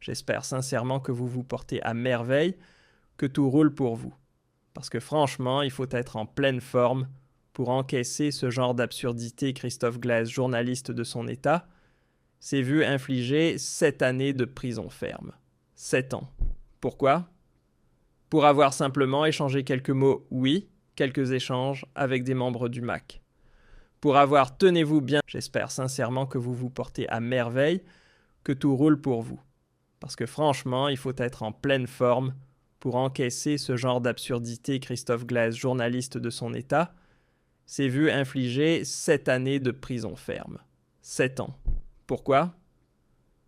J'espère sincèrement que vous vous portez à merveille, que tout roule pour vous. Parce que franchement, il faut être en pleine forme pour encaisser ce genre d'absurdité. Christophe Glaise, journaliste de son état, s'est vu infliger 7 années de prison ferme. 7 ans. Pourquoi ? Pour avoir simplement échangé quelques mots, oui, quelques échanges avec des membres du MAC. Pour avoir, tenez-vous bien, j'espère sincèrement que vous vous portez à merveille, que tout roule pour vous. Parce que franchement, il faut être en pleine forme pour encaisser ce genre d'absurdité. Christophe Glaise, journaliste de son état, s'est vu infliger 7 années de prison ferme. 7 ans. Pourquoi ?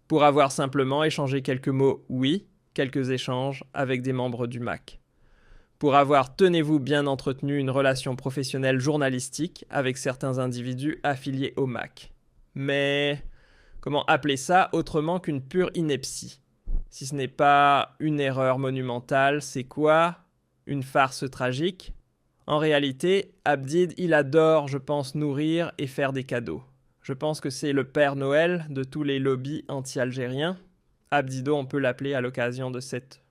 Pour avoir simplement échangé quelques mots, oui, quelques échanges avec des membres du MAC. Pour avoir, tenez-vous bien, entretenu une relation professionnelle journalistique avec certains individus affiliés au MAC. Mais comment appeler ça autrement qu'une pure ineptie ? Si ce n'est pas une erreur monumentale, c'est quoi ? Une farce tragique ? En réalité, Abdid, il adore, je pense, nourrir et faire des cadeaux. Je pense que c'est le Père Noël de tous les lobbies anti-algériens. Abdido, on peut l'appeler à l'occasion de cette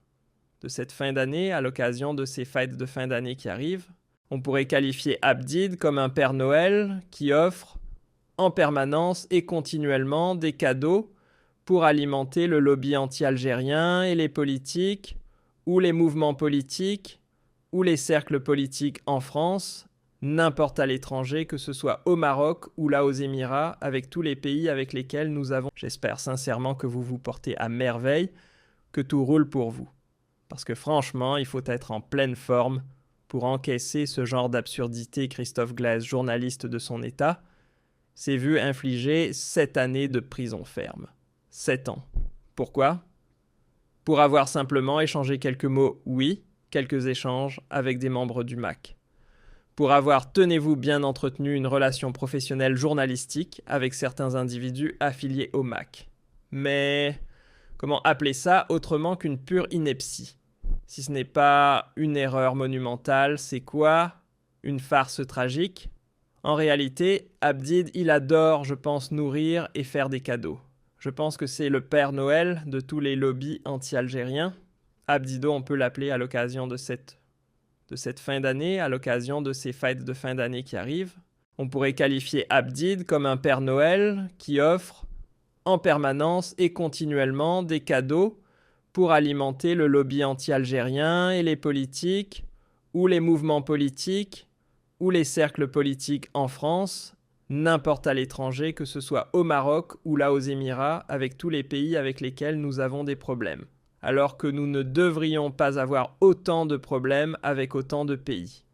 fin d'année, à l'occasion de ces fêtes de fin d'année qui arrivent. On pourrait qualifier Abdid comme un Père Noël qui offre en permanence et continuellement des cadeaux pour alimenter le lobby anti-algérien et les politiques, ou les mouvements politiques, ou les cercles politiques en France, n'importe à l'étranger, que ce soit au Maroc ou là aux Émirats, avec tous les pays avec lesquels nous avons. J'espère sincèrement que vous vous portez à merveille, que tout roule pour vous. Parce que franchement, il faut être en pleine forme pour encaisser ce genre d'absurdité. Christophe Glaise, journaliste de son état, s'est vu infliger 7 années de prison ferme. 7 ans. Pourquoi ? Pour avoir simplement échangé quelques mots, oui, quelques échanges avec des membres du MAC. Pour avoir, tenez-vous bien, entretenu une relation professionnelle journalistique avec certains individus affiliés au MAC. Mais comment appeler ça autrement qu'une pure ineptie ? Si ce n'est pas une erreur monumentale, c'est quoi ? Une farce tragique ? En réalité, Abdid, il adore, je pense, nourrir et faire des cadeaux. Je pense que c'est le Père Noël de tous les lobbies anti-algériens. Abdido, on peut l'appeler à l'occasion de cette fin d'année, à l'occasion de ces fêtes de fin d'année qui arrivent. On pourrait qualifier Abdid comme un Père Noël qui offre en permanence et continuellement des cadeaux pour alimenter le lobby anti-algérien et les politiques, ou les mouvements politiques, ou les cercles politiques en France, n'importe à l'étranger, que ce soit au Maroc ou là aux Émirats, avec tous les pays avec lesquels nous avons des problèmes. Alors que nous ne devrions pas avoir autant de problèmes avec autant de pays.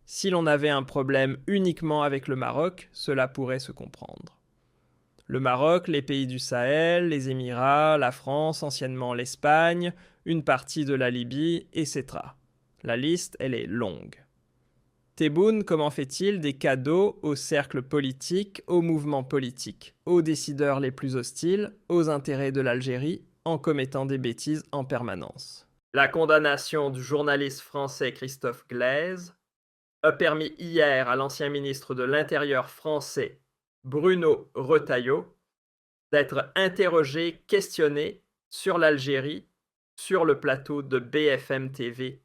Si l'on avait un problème uniquement avec le Maroc, cela pourrait se comprendre. Le Maroc, les pays du Sahel, les Émirats, la France, anciennement l'Espagne, une partie de la Libye, etc. La liste, elle est longue. Tebboune, comment fait-il des cadeaux aux cercles politiques, aux mouvements politiques, aux décideurs les plus hostiles, aux intérêts de l'Algérie, en commettant des bêtises en permanence? La condamnation du journaliste français Christophe Glaise a permis hier à l'ancien ministre de l'Intérieur français Bruno Retailleau d'être interrogé, questionné sur l'Algérie sur le plateau de BFM TV,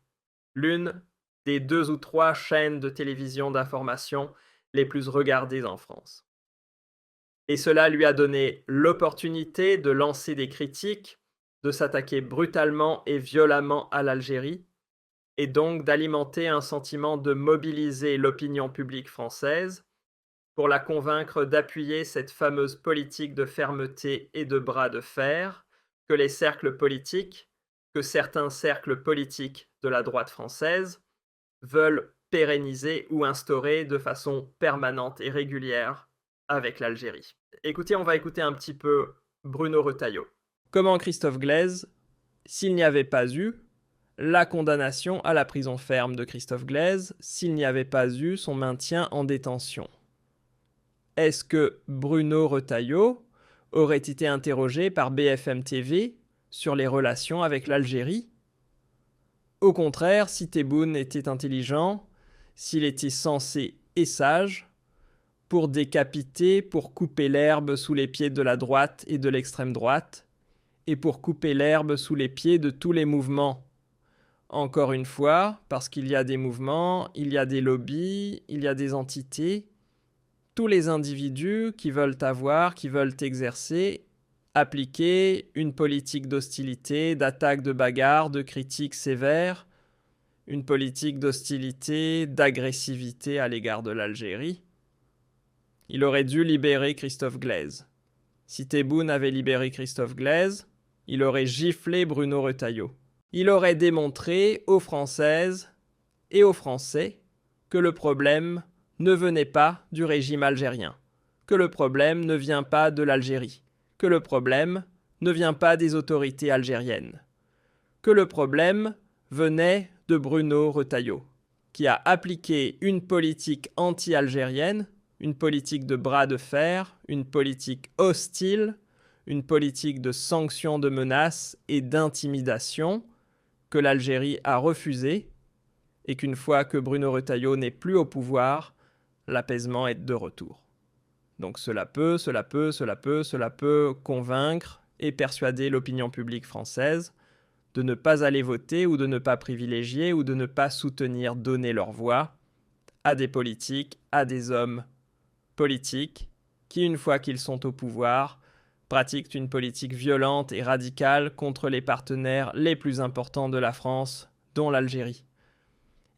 l'une des 2 ou 3 chaînes de télévision d'information les plus regardées en France. Et cela lui a donné l'opportunité de lancer des critiques, de s'attaquer brutalement et violemment à l'Algérie, et donc d'alimenter un sentiment de mobiliser l'opinion publique française pour la convaincre d'appuyer cette fameuse politique de fermeté et de bras de fer que les cercles politiques, que certains cercles politiques de la droite française, veulent pérenniser ou instaurer de façon permanente et régulière avec l'Algérie. Écoutez, on va écouter un petit peu Bruno Retailleau. Comment Christophe Glaise, s'il n'y avait pas eu la condamnation à la prison ferme de Christophe Glaise, s'il n'y avait pas eu son maintien en détention? Est-ce que Bruno Retailleau aurait été interrogé par BFM TV sur les relations avec l'Algérie? Au contraire, si Tebboune était intelligent, s'il était sensé et sage, pour décapiter, pour couper l'herbe sous les pieds de la droite et de l'extrême droite, et pour couper l'herbe sous les pieds de tous les mouvements. Encore une fois, parce qu'il y a des mouvements, il y a des lobbies, il y a des entités, tous les individus qui veulent avoir, qui veulent exercer, appliquer une politique d'hostilité, d'attaque, de bagarre, de critique sévère, une politique d'hostilité, d'agressivité à l'égard de l'Algérie. Il aurait dû libérer Christophe Glaise. Si Tebboune avait libéré Christophe Glaise, il aurait giflé Bruno Retailleau. Il aurait démontré aux Françaises et aux Français que le problème ne venait pas du régime algérien, que le problème ne vient pas de l'Algérie, que le problème ne vient pas des autorités algériennes, que le problème venait de Bruno Retailleau, qui a appliqué une politique anti-algérienne, une politique de bras de fer, une politique hostile, une politique de sanctions, de menaces et d'intimidation que l'Algérie a refusée, et qu'une fois que Bruno Retailleau n'est plus au pouvoir, l'apaisement est de retour. Donc cela peut convaincre et persuader l'opinion publique française de ne pas aller voter ou de ne pas privilégier ou de ne pas soutenir, donner leur voix à des politiques, à des hommes politiques qui, une fois qu'ils sont au pouvoir, pratiquent une politique violente et radicale contre les partenaires les plus importants de la France, dont l'Algérie.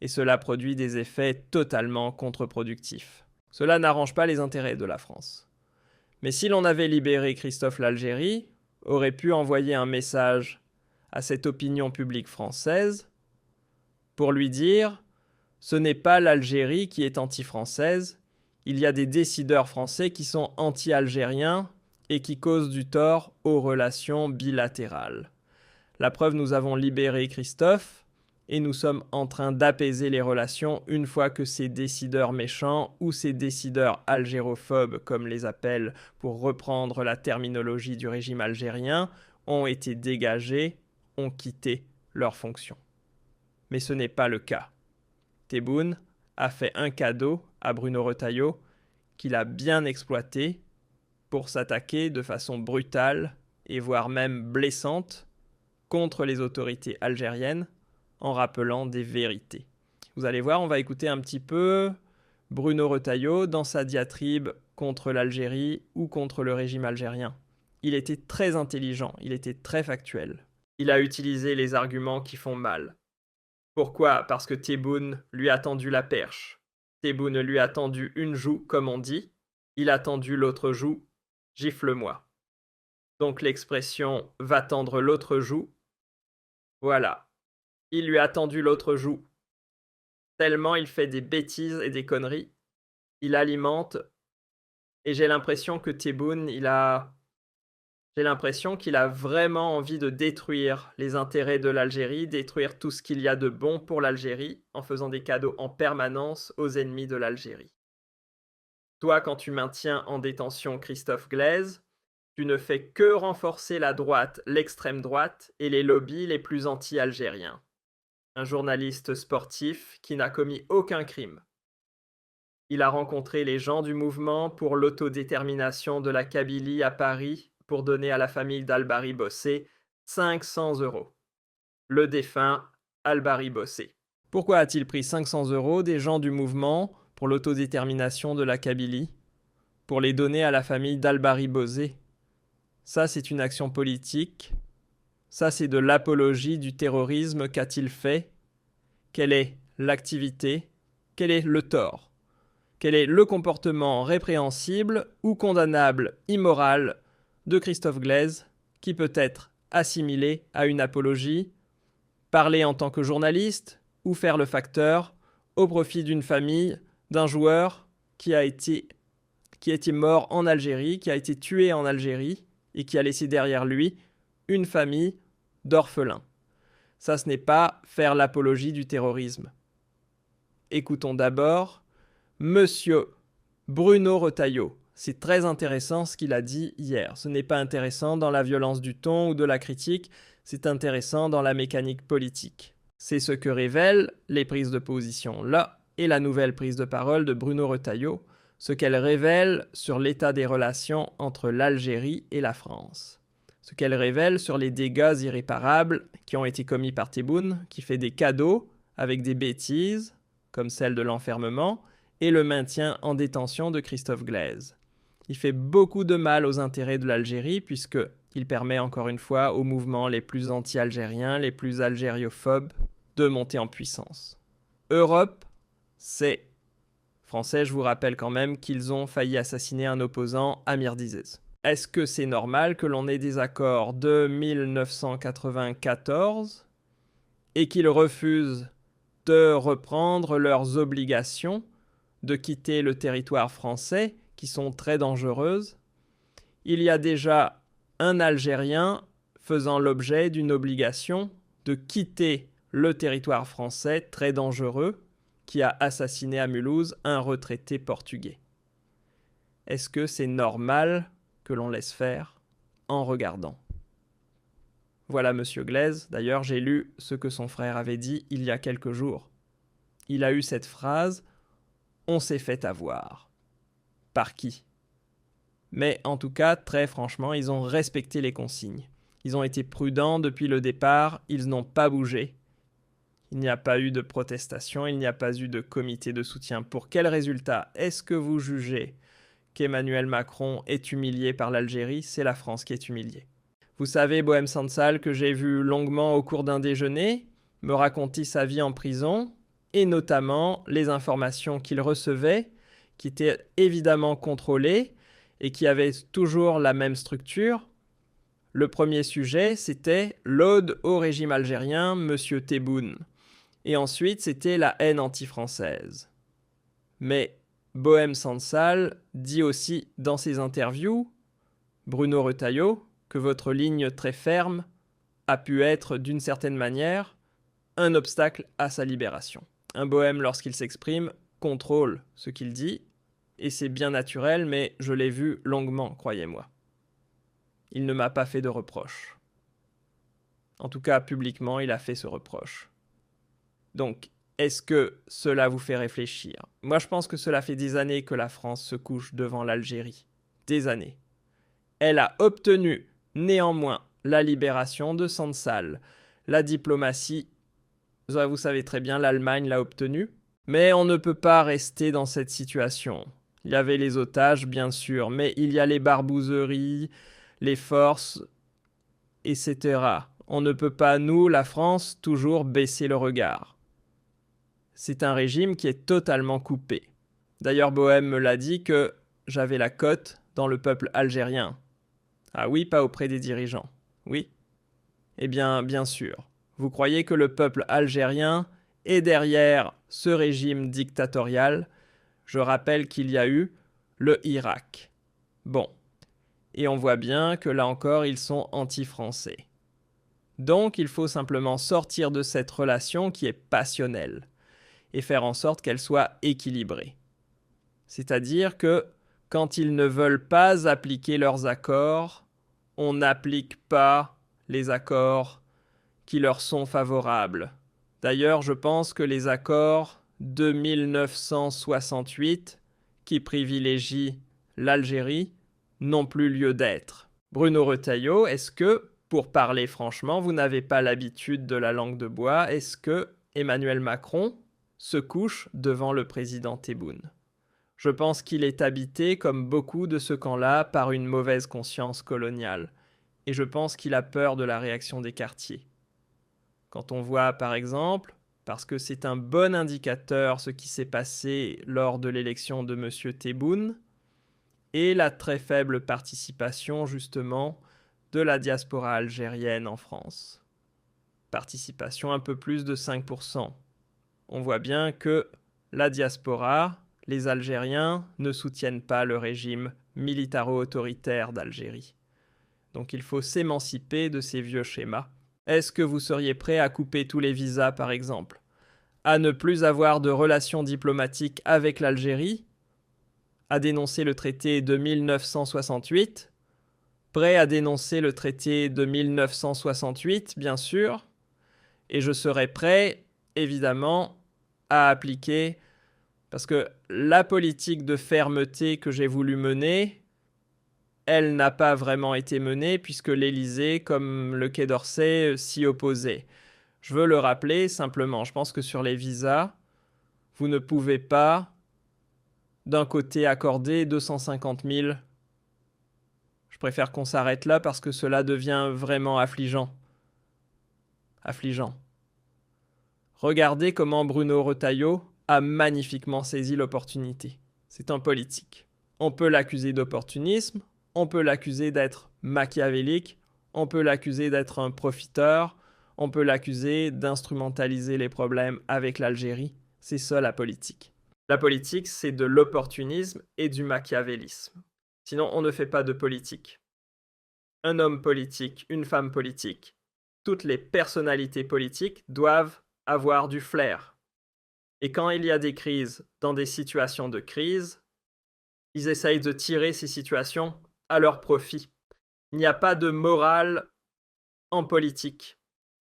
Et cela produit des effets totalement contre-productifs. Cela n'arrange pas les intérêts de la France. Mais si l'on avait libéré Christophe l'Algérie, aurait pu envoyer un message à cette opinion publique française pour lui dire « ce n'est pas l'Algérie qui est anti-française, il y a des décideurs français qui sont anti-algériens et qui causent du tort aux relations bilatérales. La preuve, nous avons libéré Christophe, et nous sommes en train d'apaiser les relations une fois que ces décideurs méchants ou ces décideurs algérophobes, comme les appellent pour reprendre la terminologie du régime algérien, ont été dégagés, ont quitté leurs fonctions. Mais ce n'est pas le cas. Tebboune a fait un cadeau à Bruno Retailleau qu'il a bien exploité pour s'attaquer de façon brutale et voire même blessante contre les autorités algériennes, en rappelant des vérités. Vous allez voir, on va écouter un petit peu Bruno Retailleau dans sa diatribe contre l'Algérie ou contre le régime algérien. Il était très intelligent, il était très factuel. Il a utilisé les arguments qui font mal. Pourquoi ? Parce que Tebboune lui a tendu la perche. Tebboune lui a tendu une joue, comme on dit. Il a tendu l'autre joue, gifle-moi. Donc l'expression « va tendre l'autre joue », voilà. Il lui a tendu l'autre joue. Tellement il fait des bêtises et des conneries. Il alimente. Et j'ai l'impression que Tebboune, j'ai l'impression qu'il a vraiment envie de détruire les intérêts de l'Algérie, détruire tout ce qu'il y a de bon pour l'Algérie, en faisant des cadeaux en permanence aux ennemis de l'Algérie. Toi, quand tu maintiens en détention Christophe Glaise, tu ne fais que renforcer la droite, l'extrême droite et les lobbies les plus anti-algériens. Un journaliste sportif qui n'a commis aucun crime. Il a rencontré les gens du mouvement pour l'autodétermination de la Kabylie à Paris pour donner à la famille d'Albari Bossé 500 €. Le défunt Albari Bossé. Pourquoi a-t-il pris 500 € des gens du mouvement pour l'autodétermination de la Kabylie pour les donner à la famille d'Albari Bossé? Ça, c'est une action politique. Ça, c'est de l'apologie du terrorisme qu'a-t-il fait? Quelle est l'activité? Quel est le tort? Quel est le comportement répréhensible ou condamnable, immoral de Christophe Glaise qui peut être assimilé à une apologie, parler en tant que journaliste ou faire le facteur au profit d'une famille, d'un joueur qui a été mort en Algérie, qui a été tué en Algérie et qui a laissé derrière lui une famille d'orphelins. Ça, ce n'est pas faire l'apologie du terrorisme. Écoutons d'abord Monsieur Bruno Retailleau. C'est très intéressant ce qu'il a dit hier. Ce n'est pas intéressant dans la violence du ton ou de la critique, c'est intéressant dans la mécanique politique. C'est ce que révèlent les prises de position là et la nouvelle prise de parole de Bruno Retailleau, ce qu'elle révèle sur l'état des relations entre l'Algérie et la France. ce qu'elle révèle sur les dégâts irréparables qui ont été commis par Tebboune, qui fait des cadeaux avec des bêtises, comme celle de l'enfermement, et le maintien en détention de Christophe Glaise. Il fait beaucoup de mal aux intérêts de l'Algérie, puisqu'il permet encore une fois aux mouvements les plus anti-algériens, les plus algériophobes, de monter en puissance. Europe, c'est français, je vous rappelle quand même qu'ils ont failli assassiner un opposant, Amir Dizez. Est-ce que c'est normal que l'on ait des accords de 1994 et qu'ils refusent de reprendre leurs obligations de quitter le territoire français, qui sont très dangereuses? Il y a déjà un Algérien faisant l'objet d'une obligation de quitter le territoire français très dangereux, qui a assassiné à Mulhouse un retraité portugais. Est-ce que c'est normal que l'on laisse faire en regardant? Voilà Monsieur Glaise. D'ailleurs, j'ai lu ce que son frère avait dit il y a quelques jours. Il a eu cette phrase « On s'est fait avoir ». Par qui? Mais en tout cas, très franchement, ils ont respecté les consignes. Ils ont été prudents depuis le départ, ils n'ont pas bougé. Il n'y a pas eu de protestation, il n'y a pas eu de comité de soutien. Pour quel résultat est-ce que vous jugez qu'Emmanuel Macron est humilié par l'Algérie? C'est la France qui est humiliée. Vous savez, Bohème Sansal, que j'ai vu longuement au cours d'un déjeuner, me raconter sa vie en prison, et notamment les informations qu'il recevait, qui étaient évidemment contrôlées, et qui avaient toujours la même structure. Le premier sujet, c'était l'ode au régime algérien, Monsieur Tebboune. Et ensuite, c'était la haine anti-française. Mais Bohème Sansal dit aussi dans ses interviews, Bruno Retailleau, que votre ligne très ferme a pu être, d'une certaine manière, un obstacle à sa libération. Un bohème, lorsqu'il s'exprime, contrôle ce qu'il dit, et c'est bien naturel, mais je l'ai vu longuement, croyez-moi. Il ne m'a pas fait de reproche. En tout cas, publiquement, il a fait ce reproche. Donc, est-ce que cela vous fait réfléchir? Moi, je pense que cela fait des années que la France se couche devant l'Algérie. Des années. Elle a obtenu, néanmoins, la libération de Sansal. La diplomatie, vous savez très bien, l'Allemagne l'a obtenue. Mais on ne peut pas rester dans cette situation. Il y avait les otages, bien sûr, mais il y a les barbouzeries, les forces, etc. On ne peut pas, nous, la France, toujours baisser le regard. C'est un régime qui est totalement coupé. D'ailleurs, Bohème me l'a dit que j'avais la cote dans le peuple algérien. Ah oui, pas auprès des dirigeants. Oui. Eh bien, bien sûr. Vous croyez que le peuple algérien est derrière ce régime dictatorial? Je rappelle qu'il y a eu le Irak. Bon. Et on voit bien que là encore, ils sont anti-français. Donc, il faut simplement sortir de cette relation qui est passionnelle et faire en sorte qu'elle soit équilibrée. C'est-à-dire que quand ils ne veulent pas appliquer leurs accords, on n'applique pas les accords qui leur sont favorables. D'ailleurs, je pense que les accords de 1968, qui privilégient l'Algérie, n'ont plus lieu d'être. Bruno Retailleau, est-ce que, pour parler franchement, vous n'avez pas l'habitude de la langue de bois? Est-ce que Emmanuel Macron se couche devant le président Tebboune? Je pense qu'il est habité, comme beaucoup de ce camp-là, par une mauvaise conscience coloniale. Et je pense qu'il a peur de la réaction des quartiers. Quand on voit, par exemple, parce que c'est un bon indicateur ce qui s'est passé lors de l'élection de M. Tebboune, et la très faible participation, justement, de la diaspora algérienne en France. Participation un peu plus de 5%. On voit bien que la diaspora, les Algériens, ne soutiennent pas le régime militaro-autoritaire d'Algérie. Donc il faut s'émanciper de ces vieux schémas. Est-ce que vous seriez prêt à couper tous les visas, par exemple? À ne plus avoir de relations diplomatiques avec l'Algérie? À dénoncer le traité de 1968? Prêt à dénoncer le traité de 1968, bien sûr? Et je serai prêt, évidemment, à appliquer, parce que la politique de fermeté que j'ai voulu mener, elle n'a pas vraiment été menée puisque l'Élysée, comme le Quai d'Orsay, s'y opposait. Je veux le rappeler simplement, je pense que sur les visas, vous ne pouvez pas d'un côté accorder 250 000. Je préfère qu'on s'arrête là parce que cela devient vraiment affligeant. Regardez comment Bruno Retailleau a magnifiquement saisi l'opportunité. C'est un politique. On peut l'accuser d'opportunisme, on peut l'accuser d'être machiavélique, on peut l'accuser d'être un profiteur, on peut l'accuser d'instrumentaliser les problèmes avec l'Algérie. C'est ça la politique. La politique, c'est de l'opportunisme et du machiavélisme. Sinon, on ne fait pas de politique. Un homme politique, une femme politique, toutes les personnalités politiques doivent avoir du flair. Et quand il y a des crises, dans des situations de crise, ils essayent de tirer ces situations à leur profit. Il n'y a pas de morale en politique.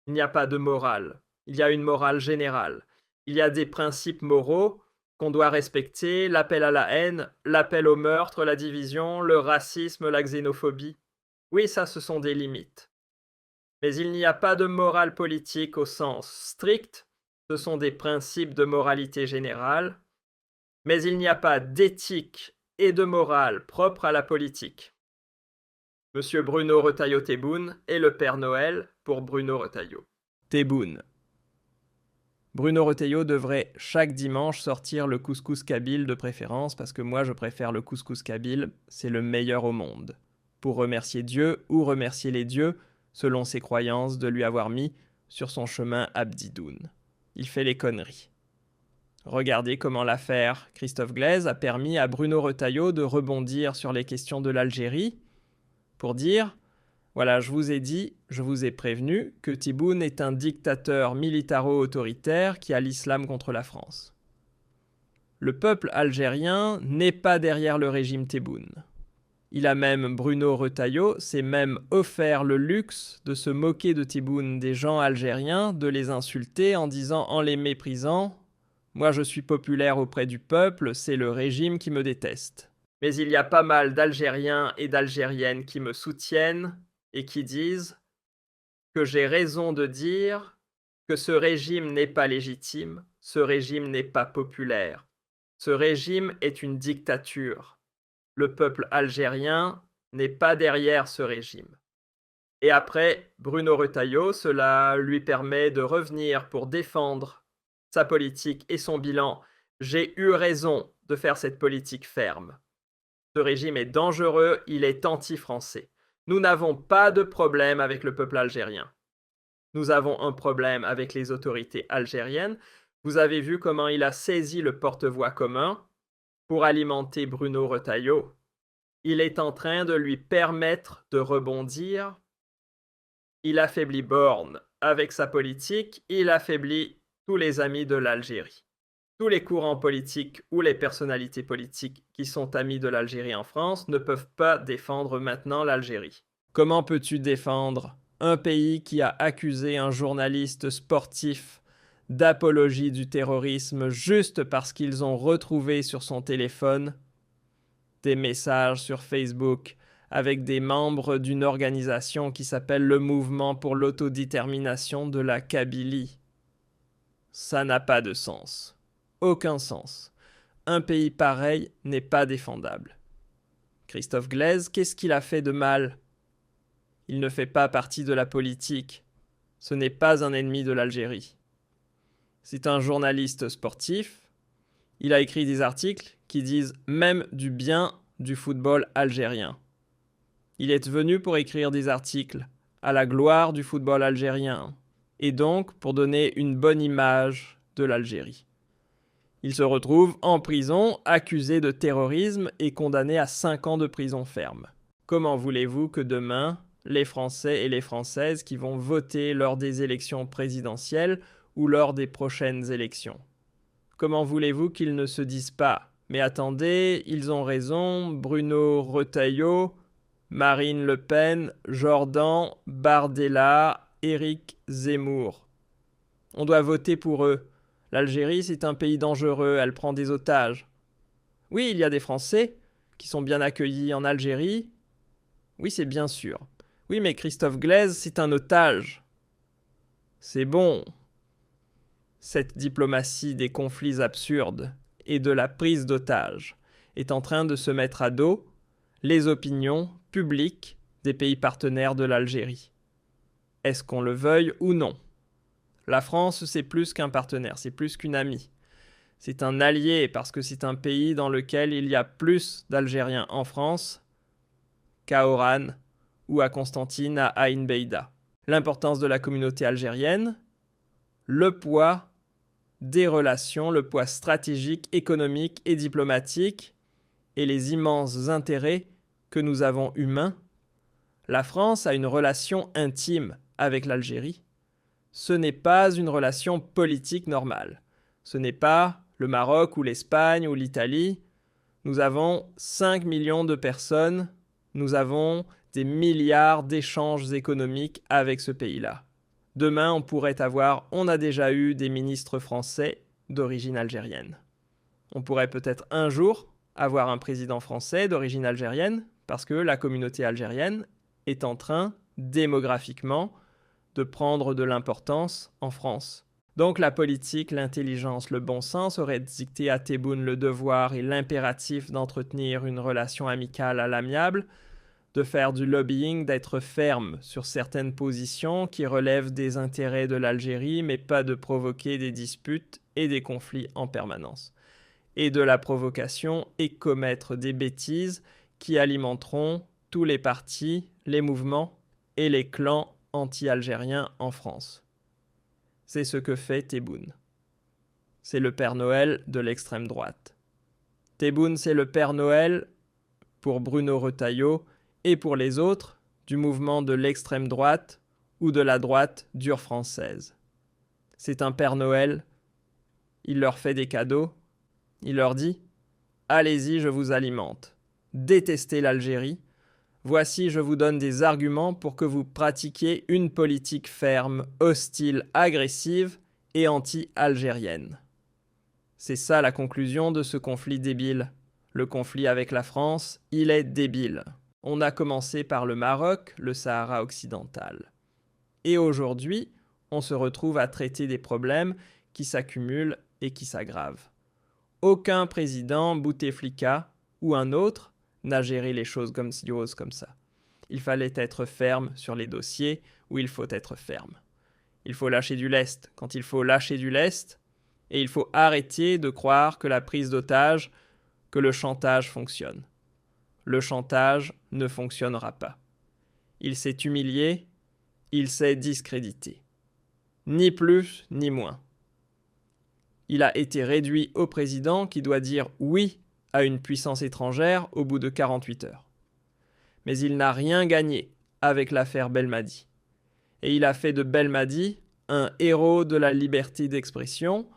Il n'y a pas de morale. Il y a une morale générale. Il y a des principes moraux qu'on doit respecter, l'appel à la haine, l'appel au meurtre, la division, le racisme, la xénophobie. Oui, ça, ce sont des limites. Mais il n'y a pas de morale politique au sens strict, ce sont des principes de moralité générale, mais il n'y a pas d'éthique et de morale propre à la politique. Monsieur Bruno Retailleau-Tebboune est le Père Noël pour Bruno Retailleau. Tebboune. Bruno Retailleau devrait chaque dimanche sortir le couscous kabyle de préférence, parce que moi je préfère le couscous kabyle, c'est le meilleur au monde. Pour remercier Dieu ou remercier les dieux, selon ses croyances, de lui avoir mis sur son chemin Abdidoun. Il fait les conneries. Regardez comment l'affaire Christophe Glaise a permis à Bruno Retailleau de rebondir sur les questions de l'Algérie pour dire « Voilà, je vous ai dit, je vous ai prévenu que Tebboune est un dictateur militaro-autoritaire qui a l'islam contre la France. Le peuple algérien n'est pas derrière le régime Tebboune. Il a même, Bruno Retailleau, s'est même offert le luxe de se moquer de Tebboune, des gens algériens, de les insulter en disant, en les méprisant, « Moi je suis populaire auprès du peuple, c'est le régime qui me déteste. » Mais il y a pas mal d'Algériens et d'Algériennes qui me soutiennent et qui disent que j'ai raison de dire que ce régime n'est pas légitime, ce régime n'est pas populaire. Ce régime est une dictature. Le peuple algérien n'est pas derrière ce régime. Et après, Bruno Retailleau, cela lui permet de revenir pour défendre sa politique et son bilan. J'ai eu raison de faire cette politique ferme. Ce régime est dangereux, il est anti-français. Nous n'avons pas de problème avec le peuple algérien. Nous avons un problème avec les autorités algériennes. Vous avez vu comment il a saisi le porte-voix commun pour alimenter Bruno Retailleau. Il est en train de lui permettre de rebondir. Il affaiblit Borne avec sa politique, il affaiblit tous les amis de l'Algérie. Tous les courants politiques ou les personnalités politiques qui sont amis de l'Algérie en France ne peuvent pas défendre maintenant l'Algérie. Comment peux-tu défendre un pays qui a accusé un journaliste sportif d'apologie du terrorisme juste parce qu'ils ont retrouvé sur son téléphone des messages sur Facebook avec des membres d'une organisation qui s'appelle le Mouvement pour l'autodétermination de la Kabylie? Ça n'a pas de sens. Aucun sens. Un pays pareil n'est pas défendable. Christophe Glaise, qu'est-ce qu'il a fait de mal? Il ne fait pas partie de la politique. Ce n'est pas un ennemi de l'Algérie. C'est un journaliste sportif. Il a écrit des articles qui disent même du bien du football algérien. Il est venu pour écrire des articles à la gloire du football algérien et donc pour donner une bonne image de l'Algérie. Il se retrouve en prison, accusé de terrorisme et condamné à 5 ans de prison ferme. Comment voulez-vous que demain, les Français et les Françaises qui vont voter lors des élections présidentielles ou lors des prochaines élections, comment voulez-vous qu'ils ne se disent pas « Mais attendez, ils ont raison, Bruno Retailleau, Marine Le Pen, Jordan, Bardella, Éric Zemmour. On doit voter pour eux. L'Algérie, c'est un pays dangereux, elle prend des otages. » Oui, il y a des Français qui sont bien accueillis en Algérie, Oui, c'est bien sûr. Oui, mais Christophe Glaise, c'est un otage. C'est bon. Cette diplomatie des conflits absurdes et de la prise d'otages est en train de se mettre à dos les opinions publiques des pays partenaires de l'Algérie. Est-ce qu'on le veuille ou non? La France, c'est plus qu'un partenaire, c'est plus qu'une amie. C'est un allié parce que c'est un pays dans lequel il y a plus d'Algériens en France qu'à Oran ou à Constantine, à Ain Beida. L'importance de la communauté algérienne, le poids des relations, le poids stratégique, économique et diplomatique et les immenses intérêts que nous avons humains. La France a une relation intime avec l'Algérie. Ce n'est pas une relation politique normale. Ce n'est pas le Maroc ou l'Espagne ou l'Italie. Nous avons 5 millions de personnes. Nous avons des milliards d'échanges économiques avec ce pays-là. Demain, on a déjà eu des ministres français d'origine algérienne. On pourrait peut-être un jour avoir un président français d'origine algérienne parce que la communauté algérienne est en train, démographiquement, de prendre de l'importance en France. Donc la politique, l'intelligence, le bon sens auraient dicté à Tebboune le devoir et l'impératif d'entretenir une relation amicale à l'amiable, de faire du lobbying, d'être ferme sur certaines positions qui relèvent des intérêts de l'Algérie, mais pas de provoquer des disputes et des conflits en permanence. Et de la provocation et commettre des bêtises qui alimenteront tous les partis, les mouvements et les clans anti-algériens en France. C'est ce que fait Tebboune. C'est le Père Noël de l'extrême droite. Tebboune, c'est le Père Noël pour Bruno Retailleau et pour les autres du mouvement de l'extrême droite ou de la droite dure française. C'est un Père Noël, il leur fait des cadeaux, il leur dit « Allez-y, je vous alimente. Détestez l'Algérie. Voici, je vous donne des arguments pour que vous pratiquiez une politique ferme, hostile, agressive et anti-algérienne. » C'est ça la conclusion de ce conflit débile. Le conflit avec la France, il est débile. On a commencé par le Maroc, le Sahara occidental. Et aujourd'hui, on se retrouve à traiter des problèmes qui s'accumulent et qui s'aggravent. Aucun président, Bouteflika ou un autre, n'a géré les choses comme ça. Il fallait être ferme sur les dossiers où il faut être ferme. Il faut lâcher du lest quand il faut lâcher du lest, et il faut arrêter de croire que la prise d'otage, que le chantage fonctionne. Le chantage ne fonctionnera pas. Il s'est humilié, il s'est discrédité. Ni plus, ni moins. Il a été réduit au président qui doit dire oui à une puissance étrangère au bout de 48 heures. Mais il n'a rien gagné avec l'affaire Belmadi. Et il a fait de Belmadi un héros de la liberté d'expression,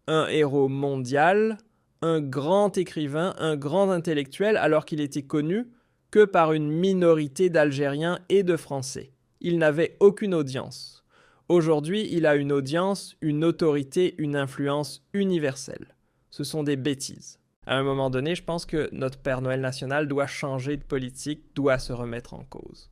un héros mondial, un grand écrivain, un grand intellectuel, alors qu'il était connu que par une minorité d'Algériens et de Français. Il n'avait aucune audience. Aujourd'hui, il a une audience, une autorité, une influence universelle. Ce sont des bêtises. À un moment donné, je pense que notre Père Noël national doit changer de politique, doit se remettre en cause.